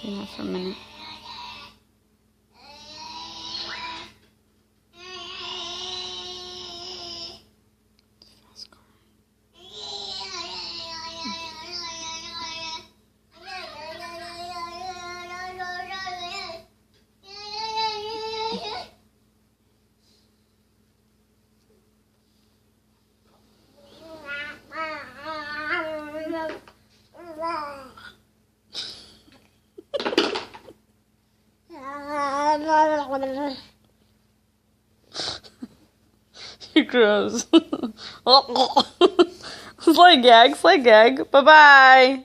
Do that for a minute. You're gross. Slay gag, slay gag. Bye-bye.